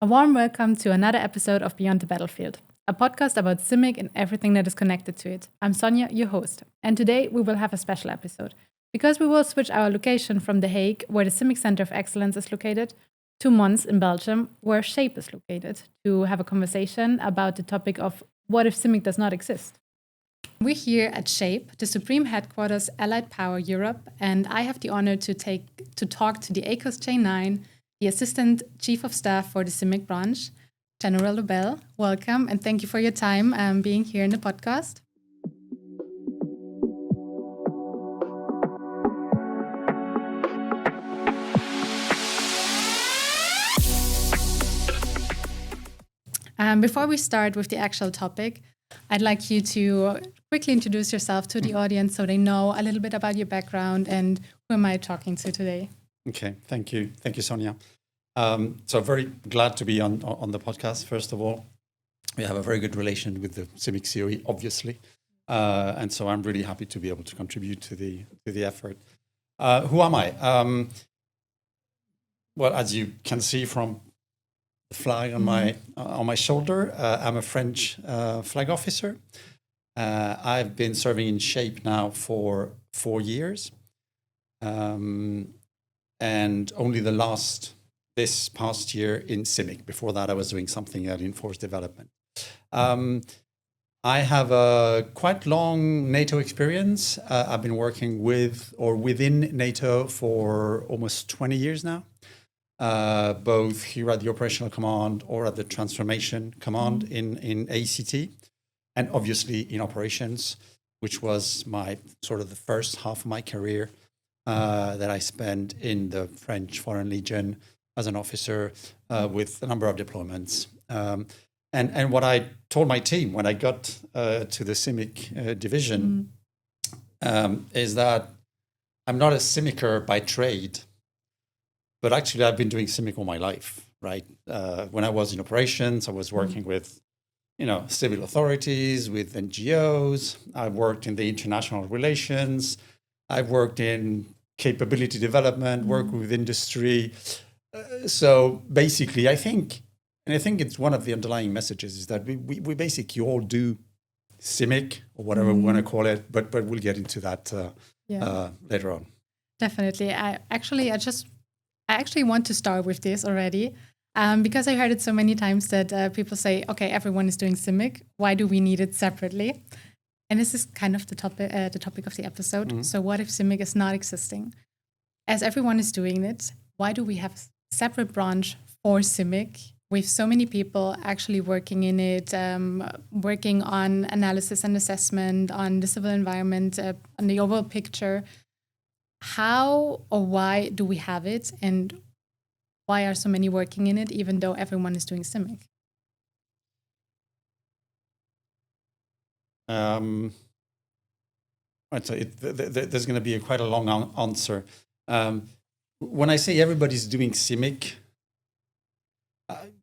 A warm welcome to another episode of Beyond the Battlefield, a podcast about CIMIC and everything that is connected to it. I'm Sonia, your host, and today we will have a special episode because we will switch our location from The Hague, where the CIMIC Center of Excellence is located, to Mons in Belgium, where SHAPE is located, to have a conversation about the topic of what if CIMIC does not exist. We're here at SHAPE, the Supreme Headquarters Allied Power Europe, and I have the honor to talk to the ACOS J9, the Assistant Chief of Staff for the CIMIC branch, General Lobel. Welcome, and thank you for your time being here in the podcast. Before we start with the actual topic, I'd like you to quickly introduce yourself to the audience so they know a little bit about your background and who am I talking to today. Okay, thank you. Thank you, Sonia. So very glad to be on the podcast, first of all. We have a very good relation with the CIMIC COE, obviously. And so I'm really happy to be able to contribute to the effort. Who am I? Well, as you can see from the flag on my shoulder, I'm a French flag officer. I've been serving in SHAPE now for 4 years. And only this past year in CIMIC. Before that, I was doing something in force development. I have a quite long NATO experience. I've been working with or within NATO for almost 20 years now, both here at the Operational Command or at the Transformation Command in ACT, and obviously in operations, which was my sort of the first half of my career. That I spent in the French Foreign Legion as an officer with a number of deployments. And what I told my team when I got to the CIMIC division is that I'm not a CIMICer by trade, but actually I've been doing CIMIC all my life, right? When I was in operations, I was working with civil authorities, with NGOs. I've worked in the international relations. I've worked in capability development, worked with industry. So basically, I think it's one of the underlying messages is that we basically all do CIMIC or whatever we want to call it, but we'll get into that later on. Definitely. I actually want to start with this already because I heard it so many times that people say, okay, everyone is doing CIMIC. Why do we need it separately? And this is kind of the topic of the episode. Mm-hmm. So what if CIMIC is not existing? As everyone is doing it, why do we have a separate branch for CIMIC with so many people actually working in it, working on analysis and assessment, on the civil environment, on the overall picture? How or why do we have it? And why are so many working in it, even though everyone is doing CIMIC? Right, so there's going to be quite a long answer. When I say everybody's doing CIMIC,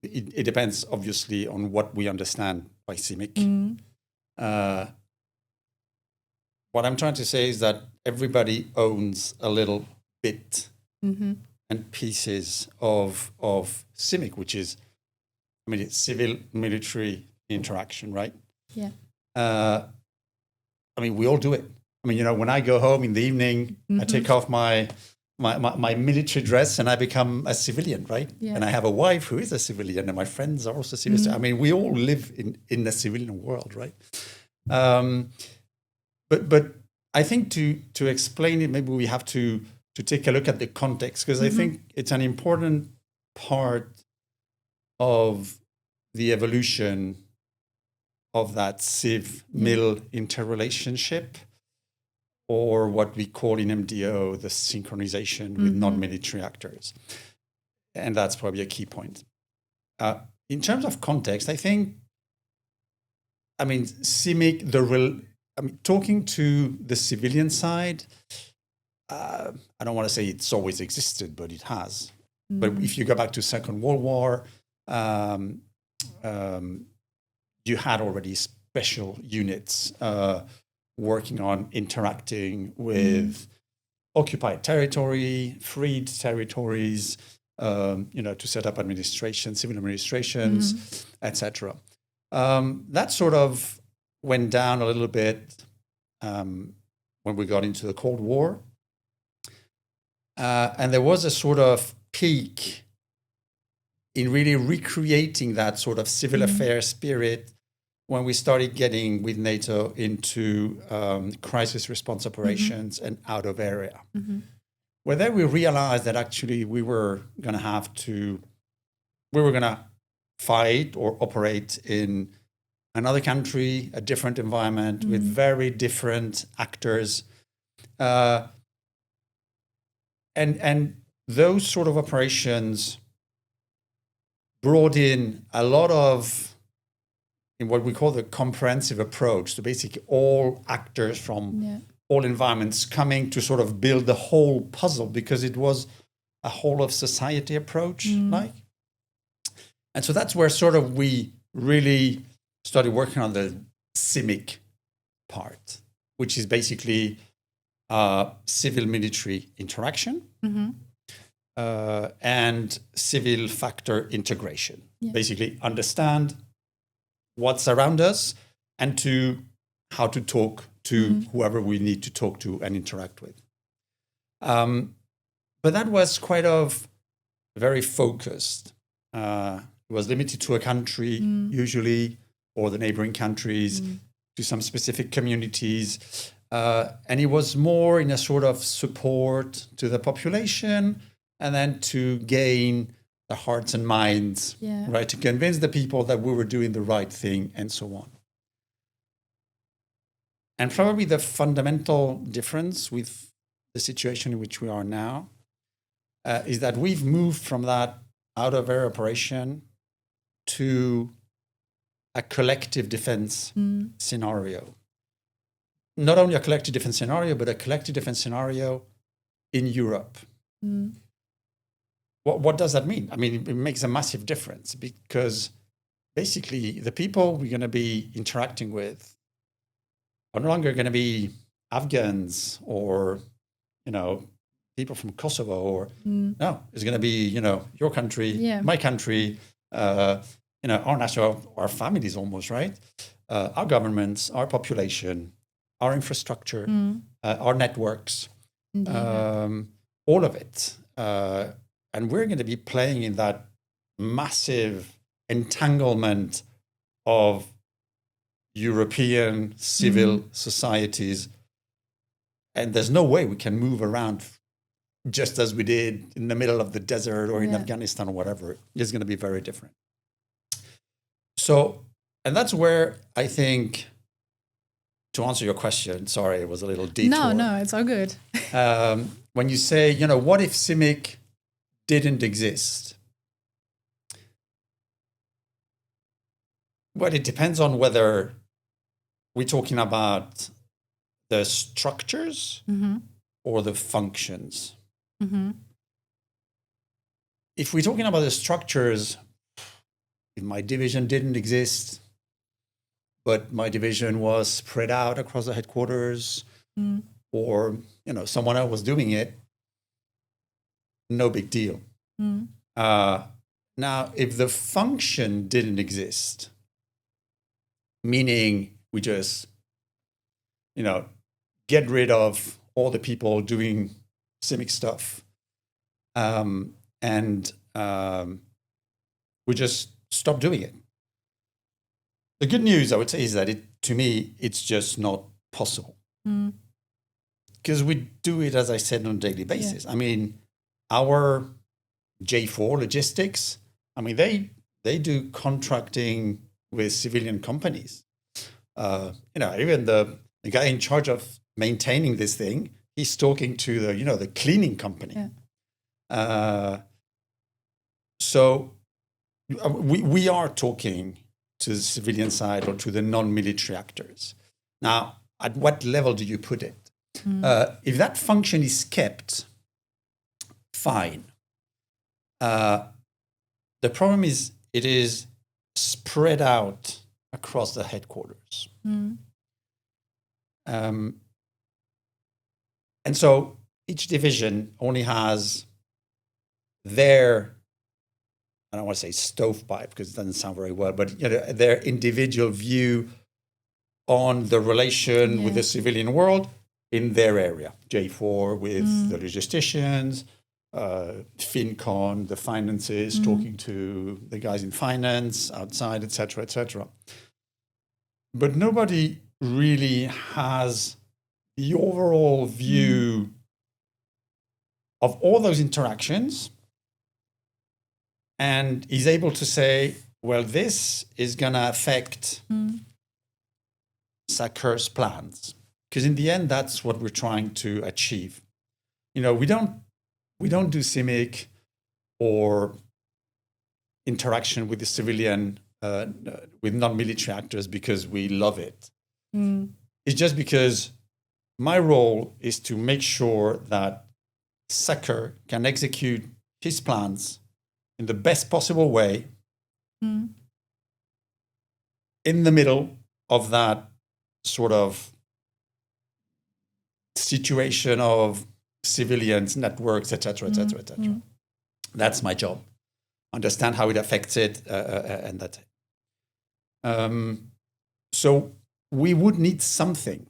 it depends obviously on what we understand by CIMIC. What I'm trying to say is that everybody owns a little bit and pieces of CIMIC, which is, it's civil-military interaction, right? Yeah. We all do it. When I go home in the evening, I take off my military dress and I become a civilian, right? Yeah. And I have a wife who is a civilian and my friends are also civilians. We all live in the civilian world, right? But I think to explain it, maybe we have to take a look at the context, because I think it's an important part of the evolution of that civ-mil interrelationship, or what we call in MDO the synchronization with non-military actors. And that's probably a key point. In terms of context, I think, CIMIC, talking to the civilian side, I don't want to say it's always existed, but it has. But if you go back to Second World War, you had already special units working on interacting with occupied territory, freed territories, to set up administration, civil administrations, etc. That sort of went down a little bit when we got into the Cold War. And there was a sort of peak in really recreating that sort of civil affairs spirit when we started getting with NATO into crisis response operations and out of area. Where then we realized that actually we were going to fight or operate in another country, a different environment with very different actors. And those sort of operations brought in a lot of in what we call the comprehensive approach. So basically all actors from all environments coming to sort of build the whole puzzle, because it was a whole of society approach. And so that's where sort of we really started working on the CIMIC part, which is basically civil military interaction and civil factor integration. Basically understand what's around us and to how to talk to whoever we need to talk to and interact with. But that was quite very focused. It was limited to a country usually, or the neighboring countries, to some specific communities. And it was more in a sort of support to the population and then to gain the hearts and minds, right? To convince the people that we were doing the right thing and so on. And probably the fundamental difference with the situation in which we are now is that we've moved from that out-of-area operation to a collective defense scenario. Not only a collective defense scenario, but a collective defense scenario in Europe. What does that mean? I mean, it makes a massive difference, because basically the people we're going to be interacting with are no longer going to be Afghans or, people from Kosovo, or no, it's going to be, your country, my country, our national, our families almost, right? Our governments, our population, our infrastructure, our networks, all of it. And we're going to be playing in that massive entanglement of European civil societies. And there's no way we can move around just as we did in the middle of the desert or in Afghanistan or whatever. It's going to be very different. So, and that's where I think, to answer your question, sorry, it was a little detour. No, it's all good. When you say, what if CIMIC didn't exist? Well, it depends on whether we're talking about the structures or the functions. If we're talking about the structures, if my division didn't exist, but my division was spread out across the headquarters, or someone else was doing it, no big deal. Now, if the function didn't exist, meaning we just, get rid of all the people doing CIMIC stuff, and we just stop doing it. The good news, I would say, is that to me, it's just not possible. Because we do it, as I said, on a daily basis. I mean, our J4 logistics, they do contracting with civilian companies. Even the guy in charge of maintaining this thing, he's talking to the cleaning company. So we are talking to the civilian side or to the non-military actors. Now, at what level do you put it? If that function is kept, fine. The problem is it is spread out across the headquarters. And so each division only has their, I don't want to say stovepipe because it doesn't sound very well, but their individual view on the relation with the civilian world in their area. J4 with the logisticians, FinCon, the finances, talking to the guys in finance, outside, etc., etc. But nobody really has the overall view of all those interactions and is able to say, well, this is going to affect SACEUR's plans. Because in the end, that's what we're trying to achieve. We don't do CIMIC or interaction with the civilian, with non-military actors because we love it. It's just because my role is to make sure that SACEUR can execute his plans in the best possible way in the middle of that sort of situation of civilians, networks, etc., etc., etc. That's my job. Understand how it affects it, and that's it. So we would need something.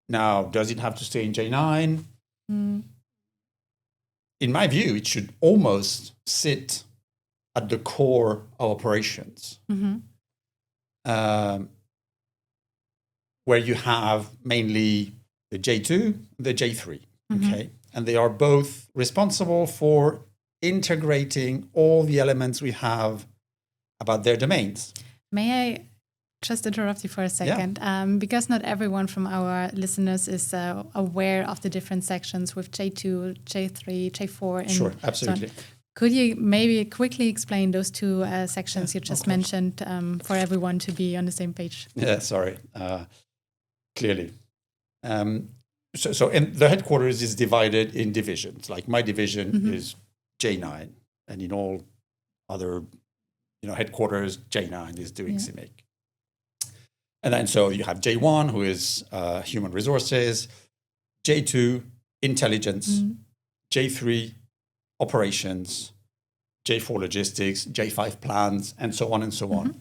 Now, does it have to stay in J9? In my view, it should almost sit at the core of operations, where you have mainly the J2, the J3, okay? And they are both responsible for integrating all the elements we have about their domains. May I just interrupt you for a second? Yeah. Because not everyone from our listeners is aware of the different sections with J2, J3, J4. And sure, absolutely. So could you maybe quickly explain those two sections you just mentioned for everyone to be on the same page? Yeah, sorry. Clearly. So in the headquarters is divided in divisions. Like my division is J9, and in all other headquarters, J9 is doing CIMIC. And then so you have J1, who is human resources, J2, intelligence, J3, operations, J4, logistics, J5, plans, and so on and so on.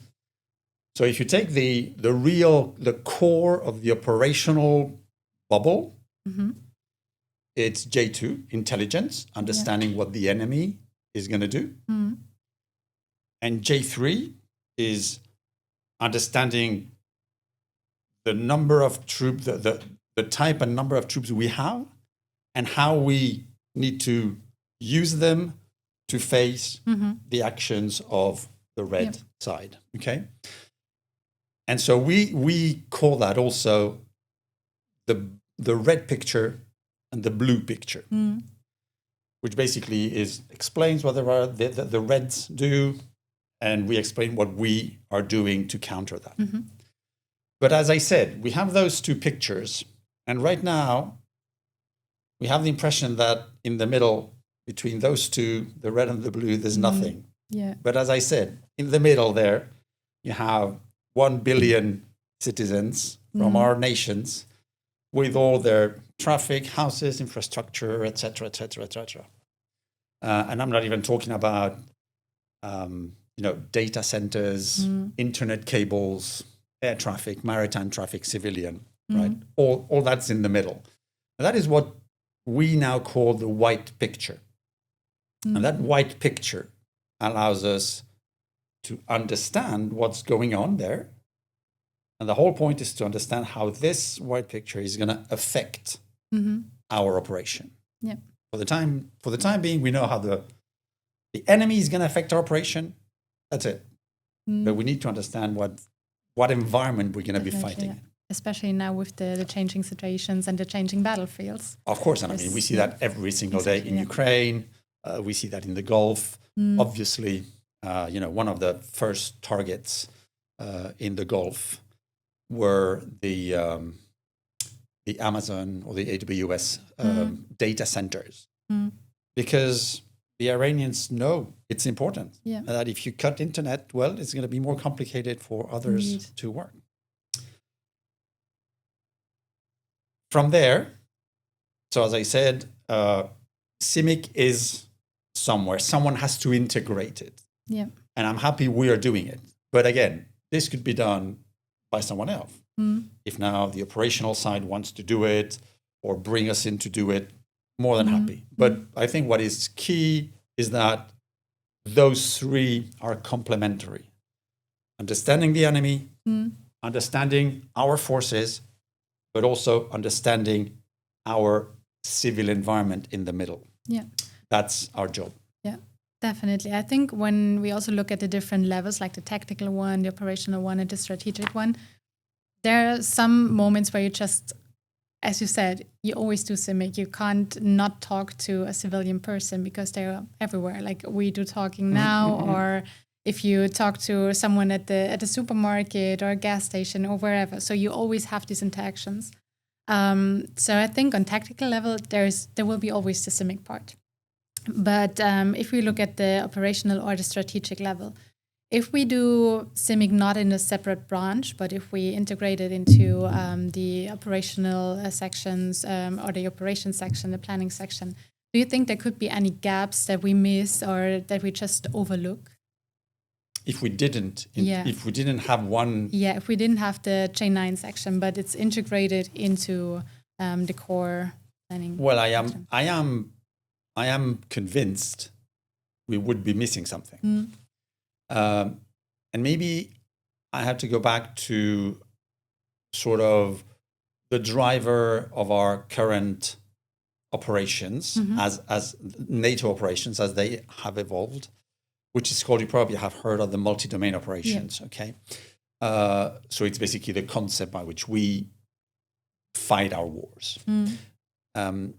So if you take the core of the operational bubble, it's J2, intelligence, understanding what the enemy is going to do. And J3 is understanding the number of troops, the type and number of troops we have, and how we need to use them to face the actions of the red side. Okay, and so we call that also the red picture and the blue picture, which basically explains what the Reds do, and we explain what we are doing to counter that. But as I said, we have those two pictures, and right now we have the impression that in the middle between those two, the red and the blue, there's nothing. Yeah. But as I said, in the middle there, you have 1 billion citizens from our nations with all their traffic, houses, infrastructure, etc., etc., etc. And I'm not even talking about data centers, internet cables, air traffic, maritime traffic, civilian, right? All that's in the middle. And that is what we now call the white picture. And that white picture allows us to understand what's going on there. And the whole point is to understand how this white picture is going to affect our operation. Yeah. For the time being, we know how the enemy is going to affect our operation. That's it. But we need to understand what environment we're going to be fighting. Yeah. Especially now with the changing situations and the changing battlefields. Of course, and I mean, we see that every single day in Ukraine. We see that in the Gulf. Obviously, one of the first targets in the Gulf were the Amazon or the AWS data centers, because the Iranians know it's important. Yeah. That if you cut internet, well, it's going to be more complicated for others to work. From there, so as I said, CIMIC is somewhere. Someone has to integrate it. Yeah. And I'm happy we are doing it. But again, this could be done by someone else. If now the operational side wants to do it or bring us in to do it, more than happy. But I think what is key is that those three are complementary. Understanding the enemy, understanding our forces, but also understanding our civil environment in the middle. Yeah. That's our job. Yeah, definitely. I think when we also look at the different levels, like the tactical one, the operational one, and the strategic one, there are some moments where you just, as you said, you always do CIMIC. You can't not talk to a civilian person because they're everywhere. Like we do talking now, or if you talk to someone at the supermarket or a gas station or wherever. So you always have these interactions. So I think on tactical level, there will be always the CIMIC part. But if we look at the operational or the strategic level, if we do CIMIC not in a separate branch, but if we integrate it into the operational sections or the operations section, the planning section, do you think there could be any gaps that we miss or that we just overlook? If we didn't have one... Yeah, if we didn't have the J9 section, but it's integrated into the core planning. Well, I am convinced we would be missing something. And maybe I have to go back to sort of the driver of our current operations as NATO operations as they have evolved, which is called, you probably have heard of the multi-domain operations, okay? So it's basically the concept by which we fight our wars. And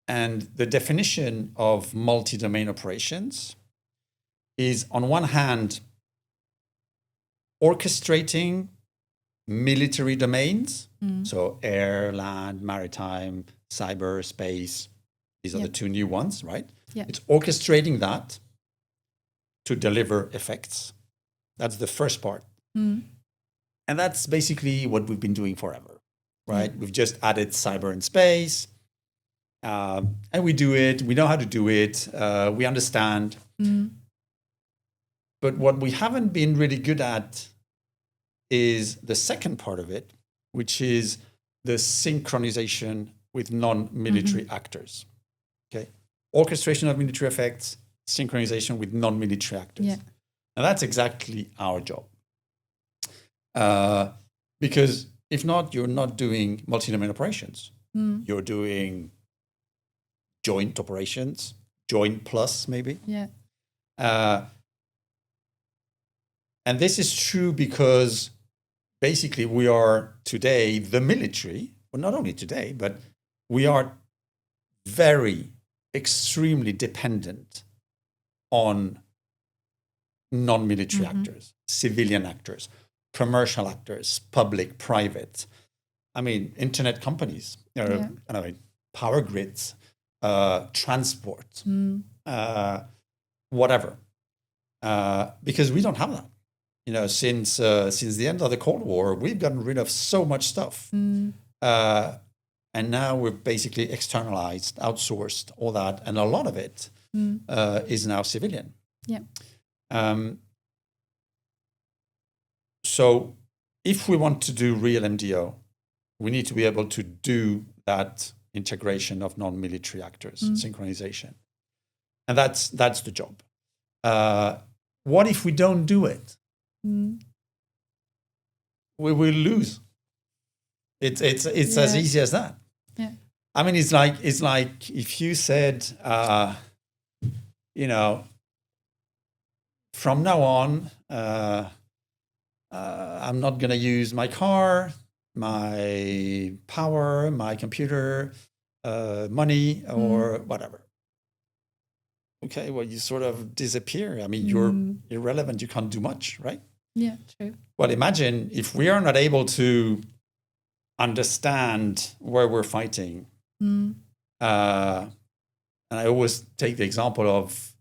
the definition of multi-domain operations is, on one hand, orchestrating military domains, so air, land, maritime, cyber, space. These are the two new ones, right? Yeah. It's orchestrating that to deliver effects. That's the first part. And that's basically what we've been doing forever, right? We've just added cyber and space, and we do it. We know how to do it. We understand. But what we haven't been really good at is the second part of it, which is the synchronization with non-military actors. Okay, orchestration of military effects, synchronization with non-military actors. Yeah. And that's exactly our job. Because if not, you're not doing multi-domain operations. You're doing joint operations, joint plus maybe. Yeah. And this is true because basically we are today the military, well, not only today, but we are extremely dependent on non-military actors, civilian actors, commercial actors, public, private. I mean, internet companies, power grids, transport, whatever. Because we don't have that. You know, since the end of the Cold War, we've gotten rid of so much stuff. And now we've basically externalized, outsourced all that. And a lot of it is now civilian. Yeah. So if we want to do real MDO, we need to be able to do that integration of non-military actors, synchronization. And that's the job. What if we don't do it? We will lose. It's as easy as that. Yeah. I mean, it's like if you said, from now on, I'm not going to use my car, my power, my computer, money, or whatever. Okay, well, you sort of disappear. I mean, you're irrelevant. You can't do much, right? Yeah, true. Well, imagine if we are not able to understand where we're fighting. And I always take the example of,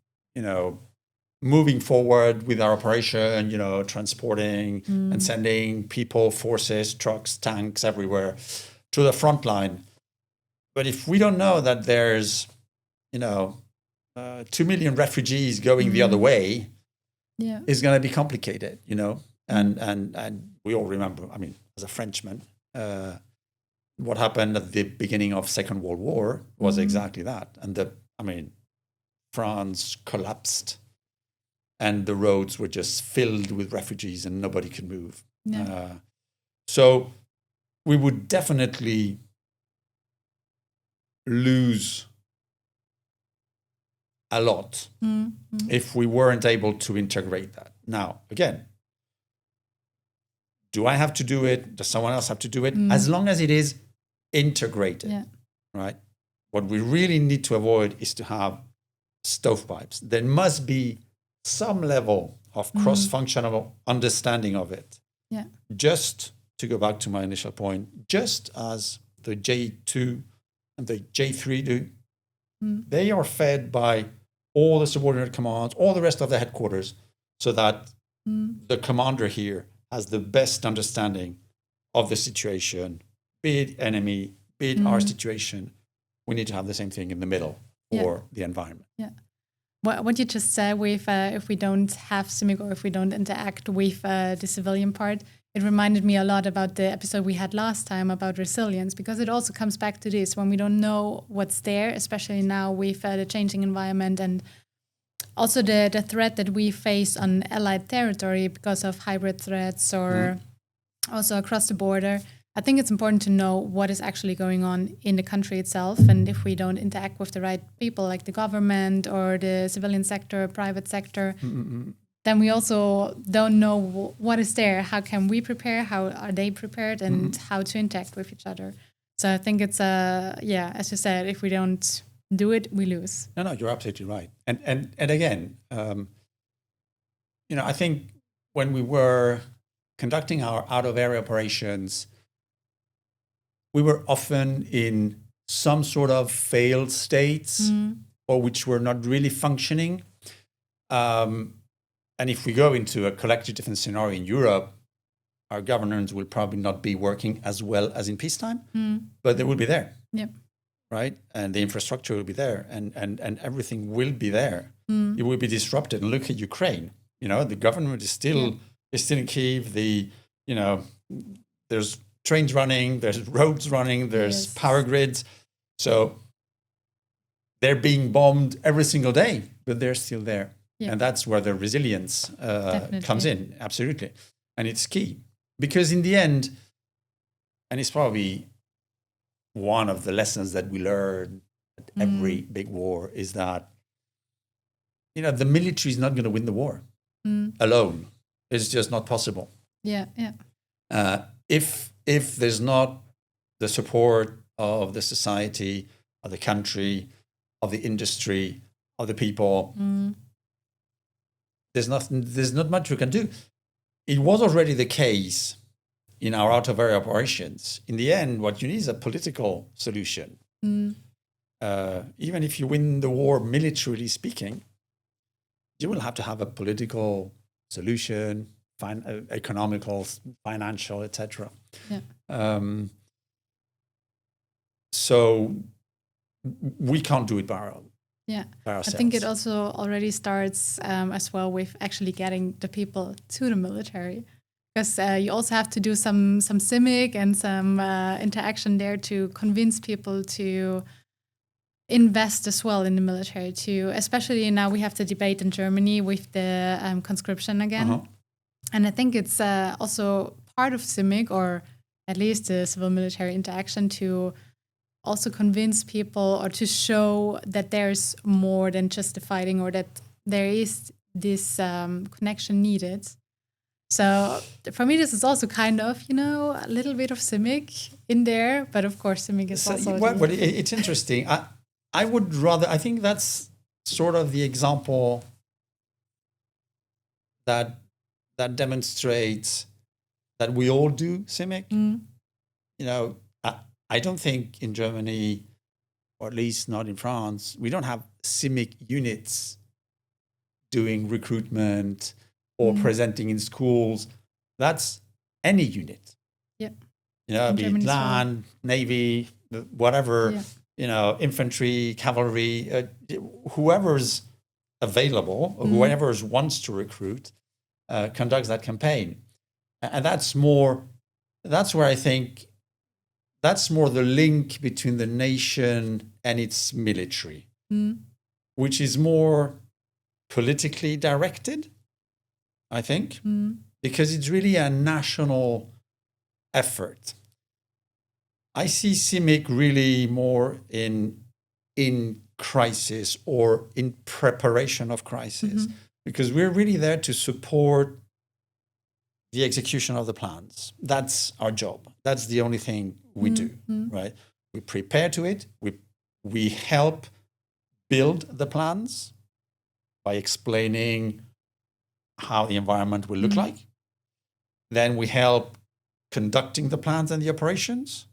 moving forward with our operation, transporting and sending people, forces, trucks, tanks everywhere to the front line. But if we don't know that there's, 2 million refugees going the other way is going to be complicated, and we all remember, I mean, as a Frenchman, what happened at the beginning of Second World War was exactly that. And France collapsed and the roads were just filled with refugees and nobody could move. Yeah. So we would definitely lose a lot if we weren't able to integrate that. Now, again, do I have to do it? Does someone else have to do it? As long as it is integrated, right? What we really need to avoid is to have stovepipes. There must be some level of cross-functional understanding of it. Yeah. Just to go back to my initial point, just as the J2 and the J3 do, they are fed by all the subordinate commands, all the rest of the headquarters, so that the commander here has the best understanding of the situation, be it enemy, be it our situation. We need to have the same thing in the middle for the environment. Yeah. What you just said with if we don't have CIMIC or if we don't interact with the civilian part, it reminded me a lot about the episode we had last time about resilience, because it also comes back to this when we don't know what's there, especially now with the changing environment and also the threat that we face on allied territory because of hybrid threats or also across the border. I think it's important to know what is actually going on in the country itself. And if we don't interact with the right people, like the government or the civilian sector, private sector, then we also don't know what is there. How can we prepare? How are they prepared? And how to interact with each other. So I think it's, as you said, if we don't do it, we lose. No, you're absolutely right. And again, I think when we were conducting our out-of-area operations, we were often in some sort of failed states or which were not really functioning. And if we go into a collective defense scenario in Europe, our governance will probably not be working as well as in peacetime, but they will be there. Yep. Right? And the infrastructure will be there and everything will be there. It will be disrupted. And look at Ukraine. The government is still in Kyiv. There's trains running, there's roads running, there's power grids. So they're being bombed every single day, but they're still there. Yeah. And that's where the resilience comes in, absolutely. And it's key. Because in the end, and it's probably one of the lessons that we learn at every big war, is that, the military is not going to win the war alone. It's just not possible. Yeah. If there's not the support of the society, of the country, of the industry, of the people, there's not much we can do. It was already the case in our out-of-area operations. In the end, what you need is a political solution. Even if you win the war militarily speaking, you will have to have a political solution, economical, financial, etc. Yeah. So we can't do it by ourselves. Yeah, I think it also already starts as well with actually getting the people to the military, because you also have to do some CIMIC and some interaction there to convince people to invest as well in the military. Especially now we have the debate in Germany with the conscription again. And I think it's also part of CIMIC, or at least the civil-military interaction, to also convince people or to show that there's more than just the fighting, or that there is this connection needed. So for me, this is also kind of, a little bit of CIMIC in there. But of course, CIMIC is also... Well, it's interesting. I think that's sort of the example that demonstrates that we all do CIMIC. I don't think in Germany, or at least not in France, we don't have CIMIC units doing recruitment or presenting in schools. That's any unit. Yeah. Be it land, Navy, whatever. infantry, cavalry, whoever's available, or whoever wants to recruit, conducts that campaign. And that's where I think that's more the link between the nation and its military, which is more politically directed, I think, because it's really a national effort. I see CIMIC really more in crisis or in preparation of crisis, because we're really there to support the execution of the plans. That's our job. That's the only thing we do, right? We prepare to it. We help build the plans by explaining how the environment will look like. Then we help conducting the plans and the operations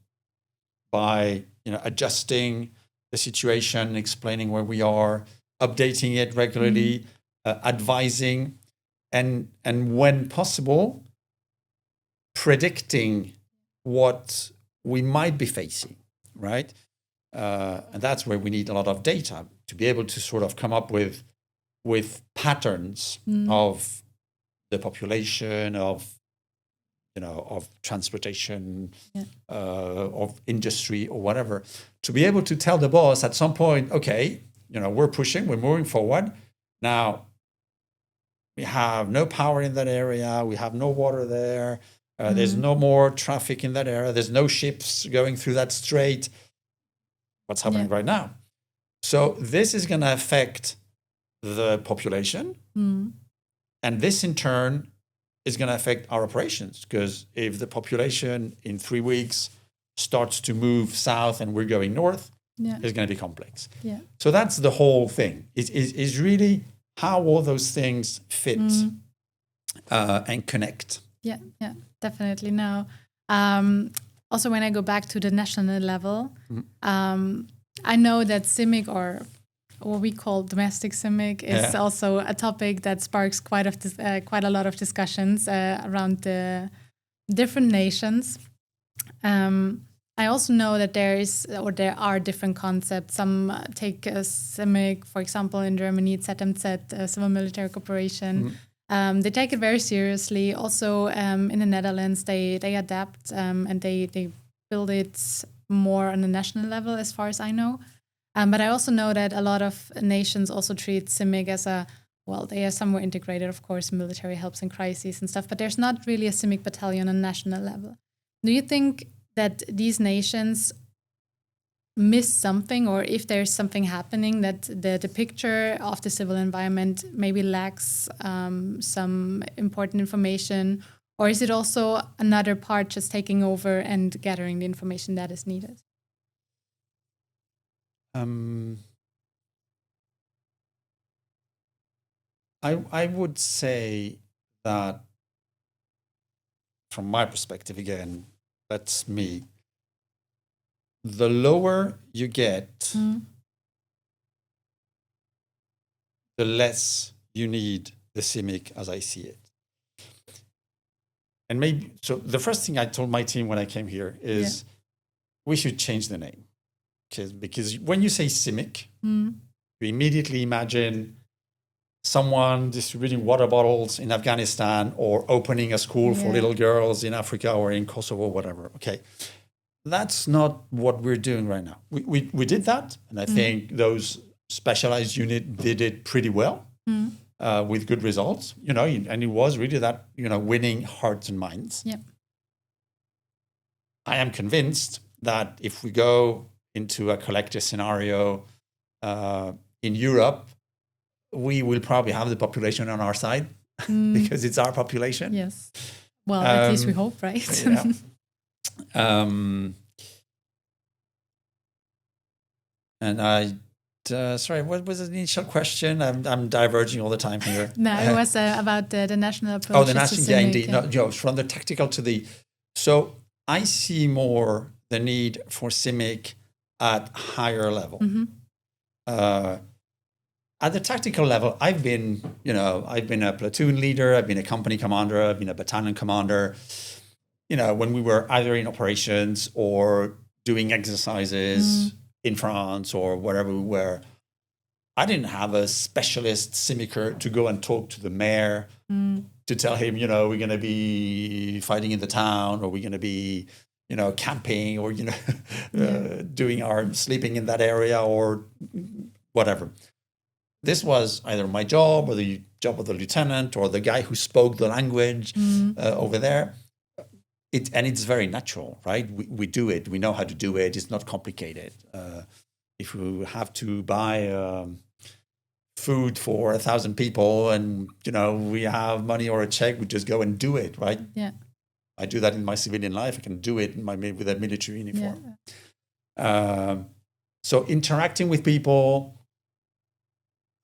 by adjusting the situation, explaining where we are, updating it regularly, advising, and when possible, predicting what we might be facing, right? And that's where we need a lot of data to be able to sort of come up with patterns of the population, of transportation, of industry or whatever, to be able to tell the boss at some point, okay, we're pushing, we're moving forward. Now, we have no power in that area. We have no water there. There's no more traffic in that area. There's no ships going through that strait. What's happening right now? So this is going to affect the population. And this in turn is going to affect our operations, because if the population in 3 weeks starts to move south and we're going north, it's going to be complex. So that's the whole thing. Is really how all those things fit and connect. Yeah, definitely. Now, also when I go back to the national level, I know that CIMIC, or what we call domestic CIMIC, is also a topic that sparks quite a lot of discussions around the different nations. I also know that there are different concepts. Some take CIMIC, for example, in Germany, it's ZMZ, Civil Military Cooperation. They take it very seriously. Also, in the Netherlands, they adapt and they build it more on a national level, as far as I know. But I also know that a lot of nations also treat CIMIC as they are somewhere integrated, of course, military helps in crises and stuff, but there's not really a CIMIC battalion on national level. Do you think that these nations miss something, or if there's something happening, that the picture of the civil environment maybe lacks some important information, or is it also another part just taking over and gathering the information that is needed? I would say that, from my perspective, again, that's me, the lower you get, the less you need the CIMIC as I see it. And maybe, so the first thing I told my team when I came here is we should change the name. Because when you say CIMIC, you immediately imagine someone distributing water bottles in Afghanistan or opening a school for little girls in Africa or in Kosovo, whatever. Okay. That's not what we're doing right now. We did that, and I think those specialized units did it pretty well with good results, and it was really that, winning hearts and minds. Yep. I am convinced that if we go into a collective scenario in Europe, we will probably have the population on our side because it's our population. Yes. Well, at least we hope, right? And sorry, what was the initial question? I'm diverging all the time here. No, it was about the national approach. Oh, the national, yeah, indeed. No, from the tactical to the... So I see more the need for CIMIC at higher level. At the tactical level, I've been a platoon leader, I've been a company commander, I've been a battalion commander. When we were either in operations or doing exercises in France or wherever we were, I didn't have a specialist CIMICer to go and talk to the mayor to tell him, we're going to be fighting in the town, or we're going to be, camping, or, doing our sleeping in that area or whatever. This was either my job or the job of the lieutenant or the guy who spoke the language over there. It's very natural, right? We do it. We know how to do it. It's not complicated. If we have to buy food for 1,000 people and, we have money or a check, we just go and do it, right? Yeah. I do that in my civilian life. I can do it with a military uniform. Yeah. So interacting with people,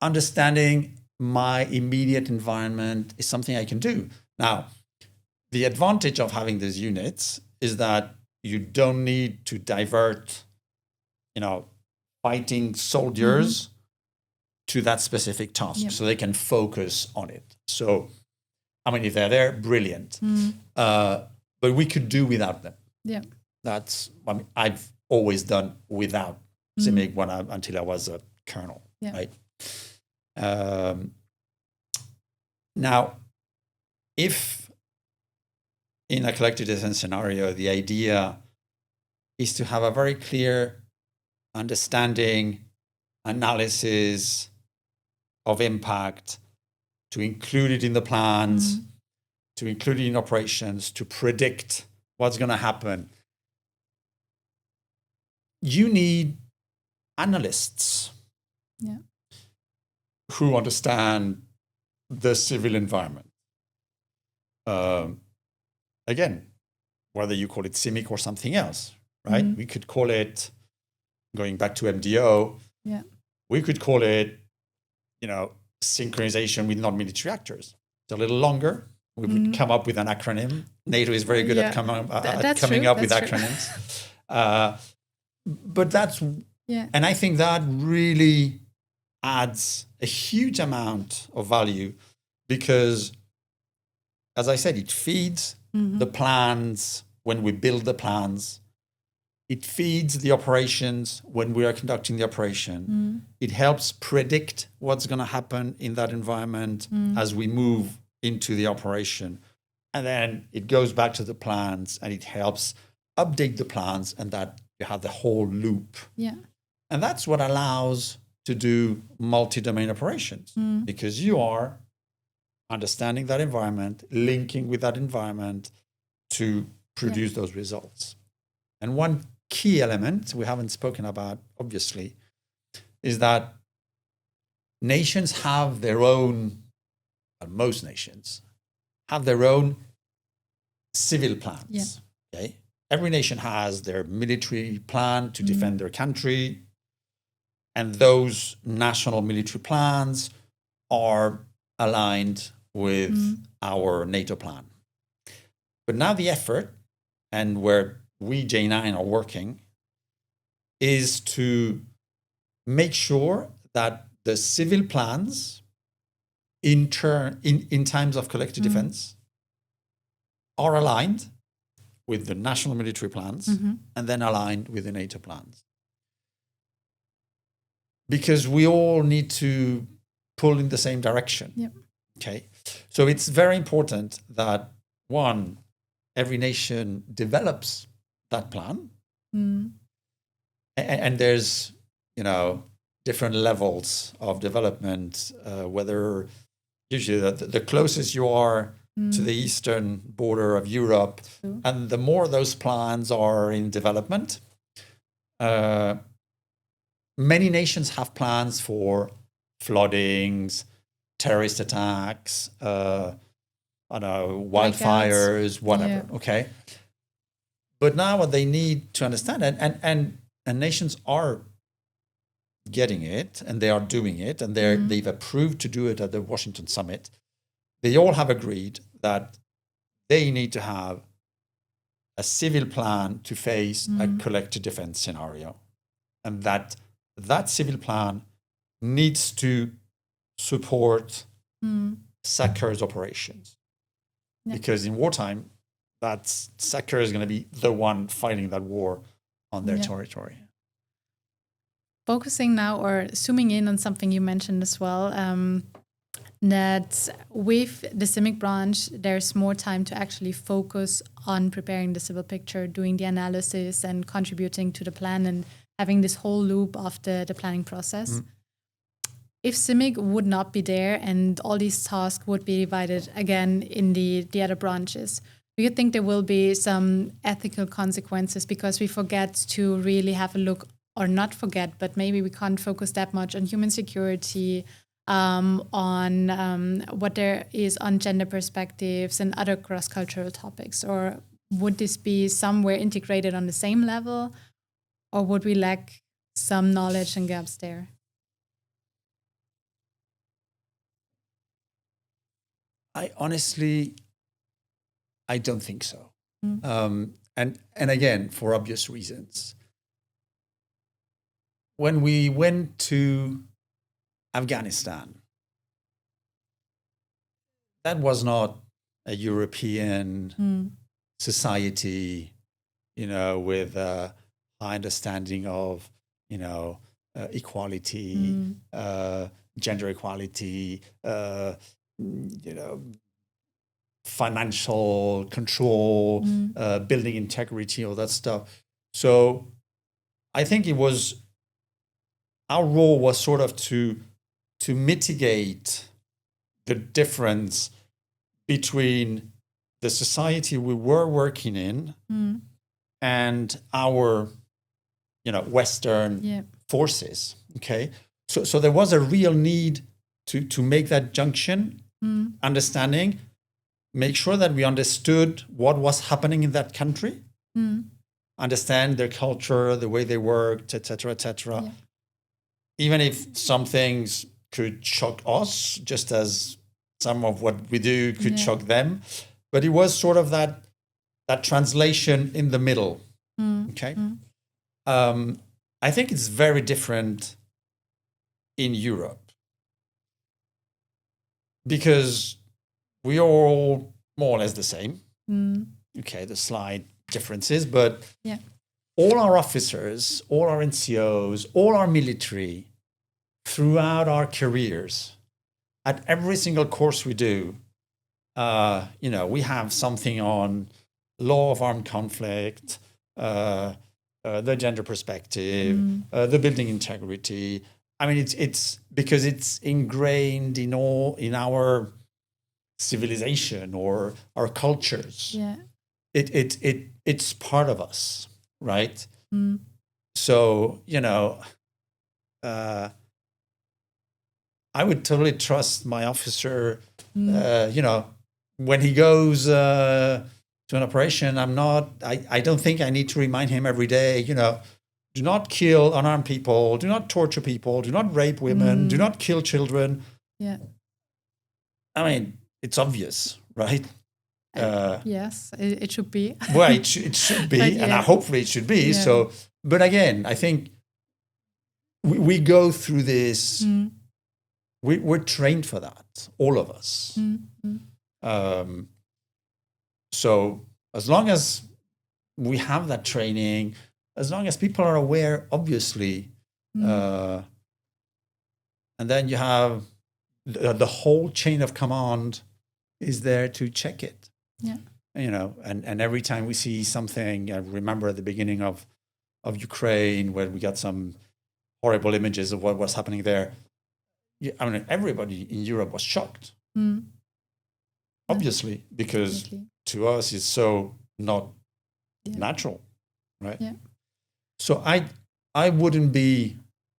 understanding my immediate environment is something I can do. Now, the advantage of having these units is that you don't need to divert, fighting soldiers to that specific task. So they can focus on it. So, if they're there, brilliant. But we could do without them. Yeah. That's, I've always done without CIMIC until I was a colonel, right? Now, if in a collective defense scenario, the idea is to have a very clear understanding, analysis of impact, to include it in the plans, to include it in operations, to predict what's going to happen. You need analysts who understand the civil environment. Again, whether you call it CIMIC or something else, right? We could call it, going back to MDO, we could call it, synchronization with non-military actors. It's a little longer. We would come up with an acronym. NATO is very good at coming up with acronyms. But that's, and I think that really adds a huge amount of value because, as I said, it feeds the plans when we build the plans. It feeds the operations when we are conducting the operation. It helps predict what's going to happen in that environment as we move into the operation. And then it goes back to the plans and it helps update the plans, and that you have the whole loop. Yeah. And that's what allows to do multi-domain operations because you are understanding that environment, linking with that environment to produce those results. And one key element we haven't spoken about, obviously, is that nations have their own, most nations have their own civil plans. Okay? Every nation has their military plan to defend their country, and those national military plans are aligned with our NATO plan. But now the effort, and where we J9 are working, is to make sure that the civil plans in times of collective defense are aligned with the national military plans and then aligned with the NATO plans. Because we all need to pull in the same direction. Yep. Okay. So it's very important that, one, every nation develops that plan. And there's, different levels of development, whether usually the closest you are to the eastern border of Europe, and the more those plans are in development, many nations have plans for floodings, terrorist attacks, wildfires, whatever. Yeah. Okay. But now what they need to understand, and nations are getting it, and they are doing it, and they've approved to do it at the Washington summit. They all have agreed that they need to have a civil plan to face a collective defense scenario, and that civil plan needs to support SACEUR's operations. Yeah. Because in wartime, that SACEUR is going to be the one fighting that war on their territory. focusing now or zooming in on something you mentioned as well, that with the CIMIC branch, there's more time to actually focus on preparing the civil picture, doing the analysis and contributing to the plan and having this whole loop of the planning process. If CIMIC would not be there and all these tasks would be divided again in the other branches, do you think there will be some ethical consequences because we forget to really have a look, or not forget, but maybe we can't focus that much on human security, on what there is on gender perspectives and other cross-cultural topics? Or would this be somewhere integrated on the same level, or would we lack some knowledge and gaps there? I don't think so. And again, for obvious reasons. When we went to Afghanistan, that was not a European society, with a high understanding of, equality, gender equality, financial control, building integrity, all that stuff. So I think our role was sort of to mitigate the difference between the society we were working in and our, Western forces. Okay, so there was a real need to make that junction, understanding, make sure that we understood what was happening in that country, understand their culture, the way they worked, etc., etc. Yeah. Even if some things could shock us, just as some of what we do could shock them, but it was sort of that translation in the middle. Okay, I think it's very different in Europe because we are all more or less the same. Okay, the slight differences, but all our officers, all our NCOs, all our military, throughout our careers, at every single course we do, we have something on law of armed conflict, the gender perspective, the building integrity. I mean, it's because it's ingrained in our civilization or our cultures. Yeah, it's part of us, right? So I would totally trust my officer. When he goes to an operation, I don't think I need to remind him every day, do not kill unarmed people, do not torture people, do not rape women, do not kill children. Yeah. I mean, it's obvious, right? Yes, it should be. Well, it should be, and hopefully it should be. Yeah. So, but again, I think we go through this. We're trained for that, all of us. So as long as we have that training, as long as people are aware, obviously, and then you have the whole chain of command is there to check it. Yeah. And every time we see something, I remember at the beginning of Ukraine where we got some horrible images of what was happening there. I mean, everybody in Europe was shocked. Obviously, because to us it's so not natural, right? Yeah. So I wouldn't be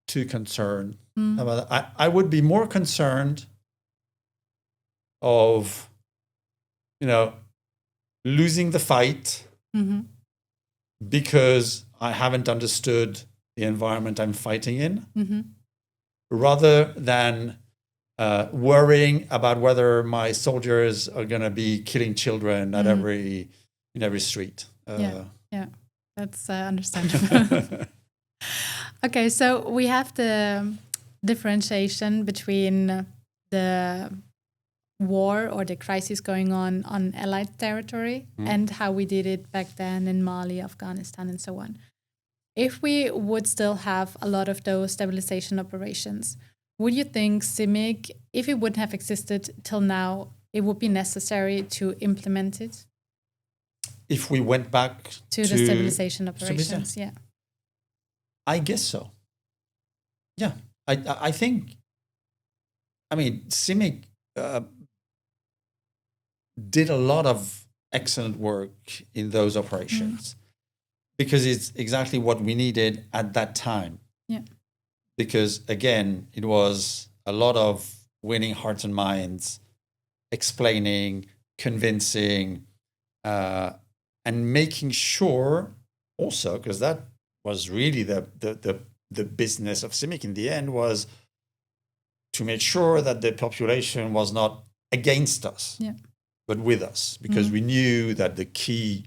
too concerned about that. I would be more concerned of, losing the fight because I haven't understood the environment I'm fighting in, rather than worrying about whether my soldiers are going to be killing children at in every street. Yeah, that's understandable. Okay, so we have the differentiation between the war or the crisis going on Allied territory and how we did it back then in Mali, Afghanistan, and so on. if we would still have a lot of those stabilization operations, would you think CIMIC, if it wouldn't have existed till now, it would be necessary to implement it? If we went back to the stabilization operations, yeah. I guess so. Yeah, I think, I mean, CIMIC did a lot of excellent work in those operations because it's exactly what we needed at that time. Yeah. Because again, it was a lot of winning hearts and minds, explaining, convincing, and making sure also, because that was really the business of CIMIC in the end, was to make sure that the population was not against us, but with us, because we knew that the key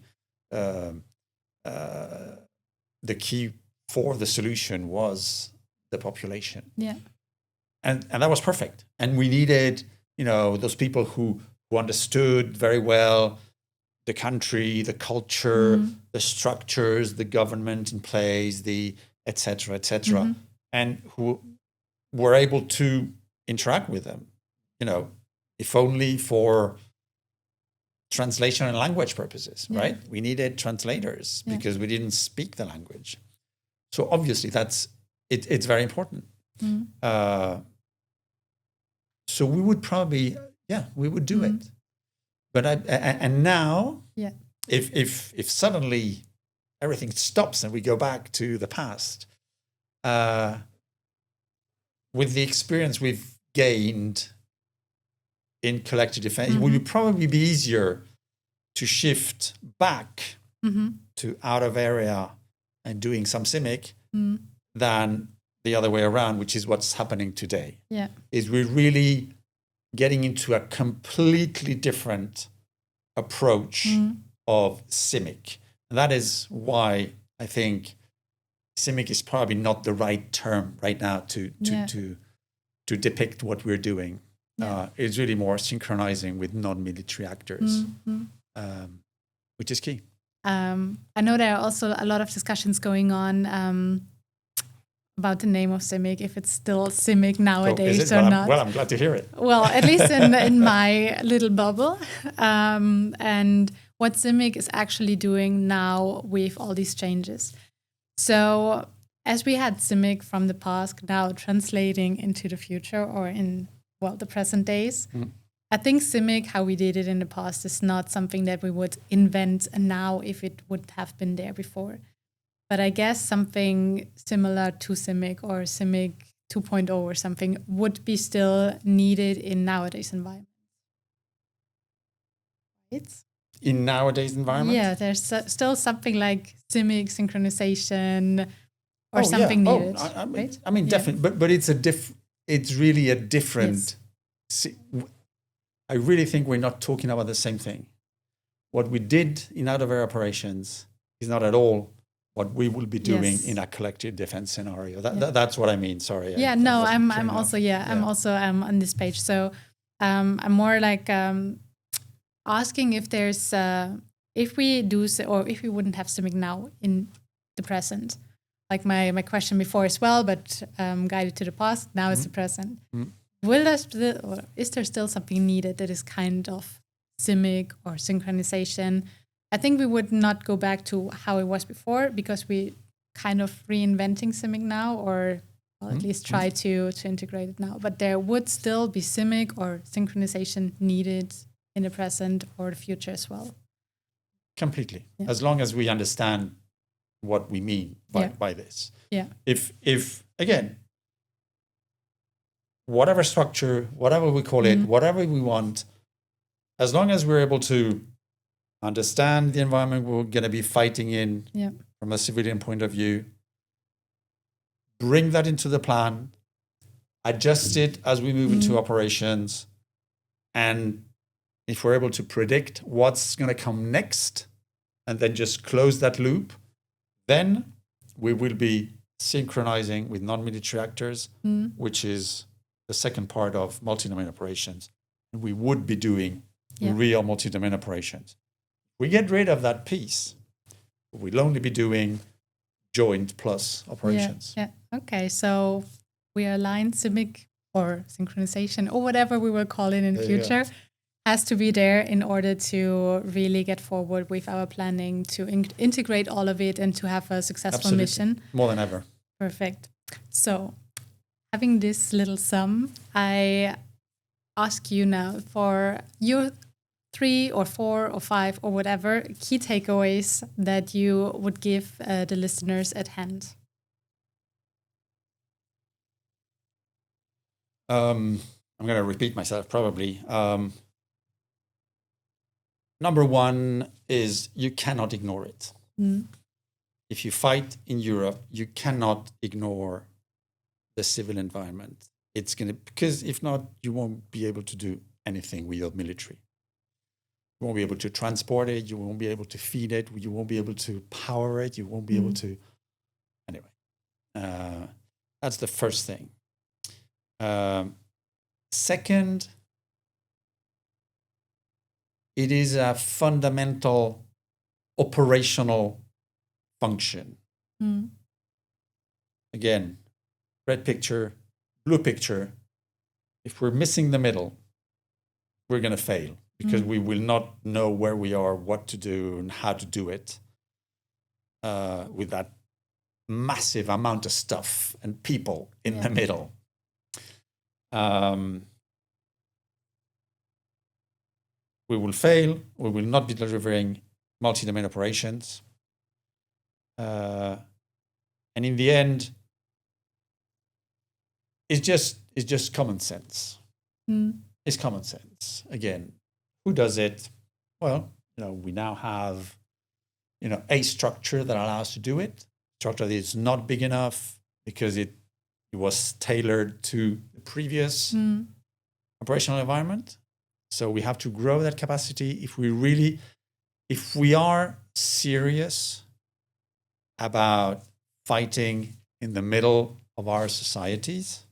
for the solution was the population. Yeah. And that was perfect. And we needed, those people who understood very well the country, the culture, the structures, the government in place, the et cetera, and who were able to interact with them, if only for translation and language purposes, right? We needed translators because we didn't speak the language. So obviously it's very important. So we would probably, we would do it. But and now, if suddenly everything stops and we go back to the past, with the experience we've gained in collective defense, it would probably be easier to shift back to out of area and doing some CIMIC than the other way around, which is what's happening today. Yeah, is we're really getting into a completely different approach of CIMIC. And that is why I think CIMIC is probably not the right term right now to depict what we're doing. It's really more synchronizing with non-military actors, which is key. I know there are also a lot of discussions going on about the name of CIMIC, if it's still CIMIC nowadays or not. Well, I'm glad to hear it. Well, at least in my little bubble. And what CIMIC is actually doing now with all these changes. So as we had CIMIC from the past now translating into the future or in, the present days, I think CIMIC, how we did it in the past, is not something that we would invent now if it would have been there before. But I guess something similar to CIMIC or CIMIC 2.0 or something would be still needed in nowadays environment. Right? In nowadays environment? Yeah, there's still something like CIMIC synchronization or something needed. Right? I mean, definitely, but it's really a different. Yes. I really think we're not talking about the same thing. What we did in out-of-area operations is not at all what we will be doing in a collective defense scenario. That's what I mean. Sorry. I'm also on this page. So I'm more like asking if there's if we do or if we wouldn't have CIMIC now in the present. Like my question before as well, but guided to the past. Now it's the present. Is there still something needed that is kind of CIMIC or synchronization? I think we would not go back to how it was before because we kind of reinventing CIMIC now, or at least try to integrate it now. But there would still be CIMIC or synchronization needed in the present or the future as well. Completely, as long as we understand what we mean by this. Yeah. If again, whatever structure, whatever we call it, whatever we want, as long as we're able to understand the environment we're going to be fighting in from a civilian point of view, bring that into the plan, adjust it as we move into operations, and if we're able to predict what's going to come next and then just close that loop, then we will be synchronizing with non-military actors, which is the second part of multi-domain operations. We would be doing real multi-domain operations. We get rid of that piece, we'll only be doing joint plus operations. Yeah. Okay. So we are aligned. CIMIC or synchronization or whatever we will call it in the future has to be there in order to really get forward with our planning to integrate all of it and to have a successful mission. More than ever. Perfect. So having this little sum, I ask you now for your 3 or 4 or 5 or whatever key takeaways that you would give the listeners at hand. I'm going to repeat myself probably. Number 1 is you cannot ignore it. If you fight in Europe, you cannot ignore the civil environment. It's going to, because if not, you won't be able to do anything with your military. You won't be able to transport it. You won't be able to feed it. You won't be able to power it. You won't be able to. Anyway, that's the first thing. Second, it is a fundamental operational function. Again, red picture, blue picture. If we're missing the middle, we're going to fail because we will not know where we are, what to do, and how to do it with that massive amount of stuff and people in the middle. We will fail. We will not be delivering multi-domain operations. And in the end, it's just common sense. It's common sense. Again, who does it? Well, we now have, a structure that allows us to do it. Structure that is not big enough because it was tailored to the previous operational environment. So we have to grow that capacity if we are serious about fighting in the middle of our societies,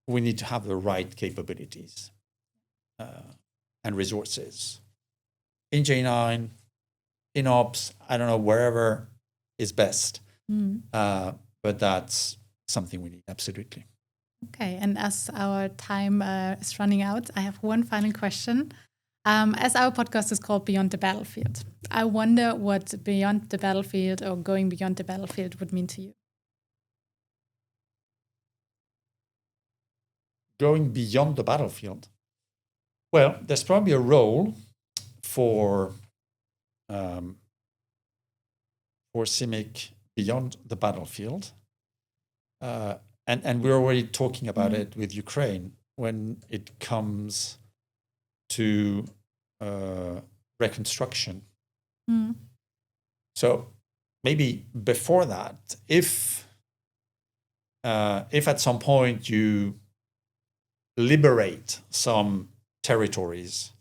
we need to have the right capabilities and resources. In J9, in Ops, I don't know, wherever is best. But that's something we need, absolutely. Okay, and as our time is running out, I have one final question. As our podcast is called Beyond the Battlefield, I wonder what beyond the battlefield or going beyond the battlefield would mean to you. Going beyond the battlefield? Well, there's probably a role for CIMIC beyond the battlefield. And we're already talking about it with Ukraine when it comes to reconstruction. So maybe before that, if at some point you liberate some territories,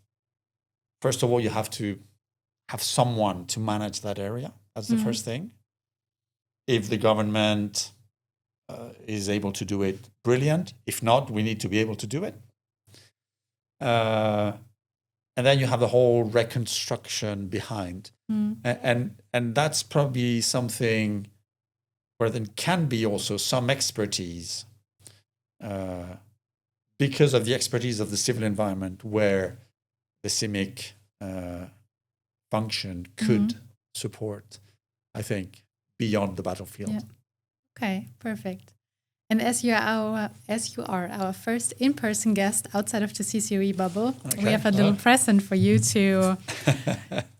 first of all, you have to have someone to manage that area. That's the first thing. If the government is able to do it, brilliant. If not, we need to be able to do it. And then you have the whole reconstruction behind. And that's probably something where there can be also some expertise because of the expertise of the civil environment where the CIMIC function could support, I think, beyond the battlefield. Yeah. Okay, perfect. And as you are our first in-person guest outside of the CCOE bubble, we have a little present for you to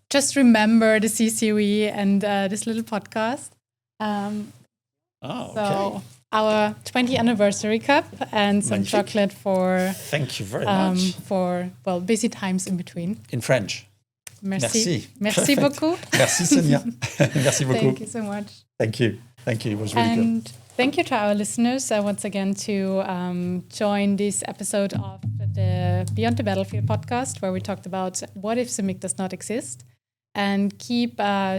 just remember the CCOE and this little podcast. So our 20th anniversary cup and some chocolate for. Thank you very much. For busy times in between. In French. Merci. Merci beaucoup. Merci, Sonia. Merci beaucoup. Thank you so much. Thank you. Thank you. It was really and good. Thank you to our listeners once again to join this episode of the Beyond the Battlefield podcast, where we talked about what if CIMIC does not exist. And keep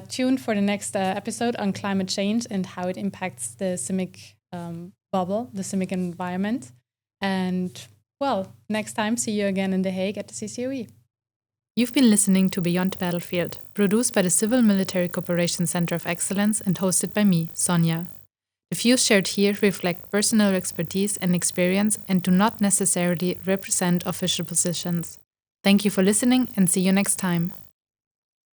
tuned for the next episode on climate change and how it impacts the CIMIC bubble, the CIMIC environment. And, next time, see you again in The Hague at the CCOE. You've been listening to Beyond Battlefield, produced by the Civil Military Cooperation Center of Excellence and hosted by me, Sonja. The views shared here reflect personal expertise and experience and do not necessarily represent official positions. Thank you for listening and see you next time.